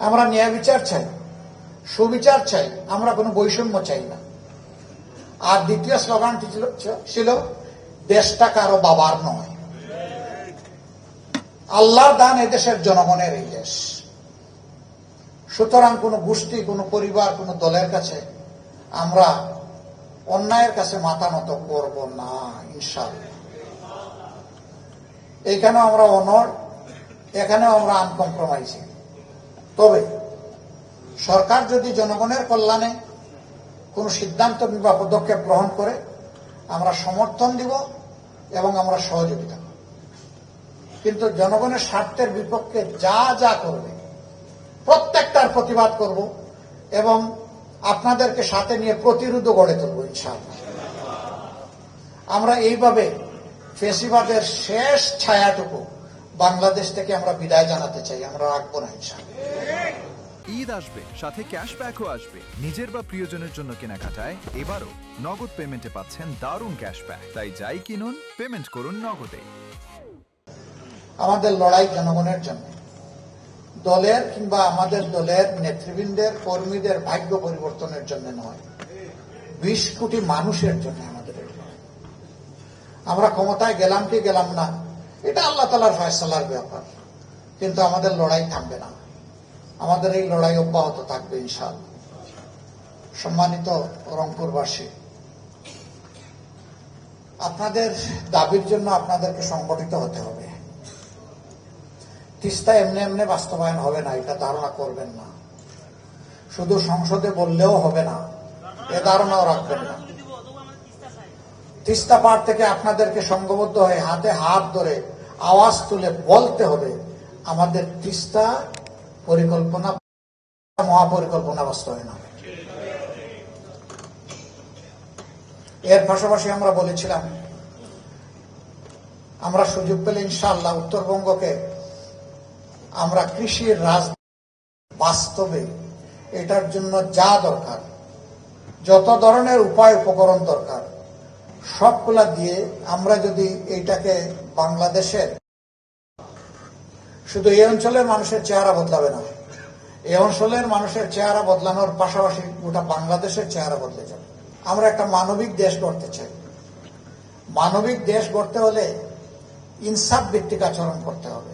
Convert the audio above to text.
আমরা ন্যায় বিচার চাই, সুবিচার চাই, আমরা কোনো বৈষম্য চাই না। আর দ্বিতীয় স্লোগানটি ছিল দেশটা কারো বাবার নয়, আল্লাহর দান এদেশের জনগণের এই দেশ। সুতরাং কোনো গোষ্ঠী, কোনো পরিবার, কোনো দলের কাছে আমরা অন্যায়ের কাছে মাথা নত করব না ইনশাআল্লাহ। এইখানেও আমরা অনড়, এখানেও আমরা আনকম্প্রোমাইজিং। তবে সরকার যদি জনগণের কল্যাণে কোনো সিদ্ধান্ত বা পদক্ষেপ গ্রহণ করে আমরা সমর্থন দিব এবং আমরা সহযোগিতা করব। কিন্তু জনগণের স্বার্থের বিপক্ষে যা যা করবে প্রত্যেকটার প্রতিবাদ করব এবং আপনাদেরকে সাথে নিয়ে প্রতিরোধ গড়ে তুলব ইনশাআল্লাহ। আমরা এইভাবে ফ্যাসিবাদের শেষ ছায়াটুকু বাংলাদেশ থেকে আমরা বিদায় জানাতে চাই, আমরা রাখবো না ইনশাআল্লাহ। ঈদ আসবে, সাথে ক্যাশব্যাকও আসবে। নিজের বা প্রিয়জনের জন্য কেনাকাটায় এবারও নগদ পেমেন্টে পাচ্ছেন দারুণ ক্যাশব্যাক। তাই যাই কিনুন, পেমেন্ট করুন নগদে। আমাদের লড়াই জনগণের জন্য, দলের কিংবা আমাদের দলের নেতৃবৃন্দের, কর্মীদের ভাগ্য পরিবর্তনের জন্য নয়, 20 কোটি মানুষের জন্য আমাদের এই লড়াই। আমরা ক্ষমতায় গেলাম কি গেলাম না, এটা আল্লাহ তাআলার ফয়সালার ব্যাপার, কিন্তু আমাদের লড়াই থামবে না, আমাদের এই লড়াই অব্যাহত থাকবে ইনশাআল্লাহ। সম্মানিত রংপুরবাসী, আপনাদের দাবির জন্য আপনাদেরকে সংগঠিত হতে হবে। তিস্তা এমনি এমনি বাস্তবায়ন হবে না, এটা ধারণা করবেন না। শুধু সংসদে বললেও হবে না, এ ধারণাও রাখবেন না। তিস্তা পার থেকে আপনাদেরকে সংঘবদ্ধ হয়ে হাতে হাত ধরে আওয়াজ তুলে বলতে হবে আমাদের তিস্তা পরিকল্পনা, মহাপরিকল্পনা বাস্তবায়ন হবে। এর পাশাপাশি আমরা বলেছিলাম আমরা সুযোগ পেলে ইনশাআল্লাহ উত্তরবঙ্গকে আমরা কৃষির বাস্তবে এটার জন্য যা দরকার, যত ধরনের উপায় উপকরণ দরকার, সবগুলা দিয়ে আমরা যদি এইটাকে বাংলাদেশের, শুধু এই অঞ্চলের মানুষের চেহারা বদলাবে না, এই অঞ্চলের মানুষের চেহারা বদলানোর পাশাপাশি গোটা বাংলাদেশের চেহারা বদলে যাবে। আমরা একটা মানবিক দেশ গড়তে চাই। মানবিক দেশ গড়তে হলে ইনসাফ ভিত্তিক আচরণ করতে হবে।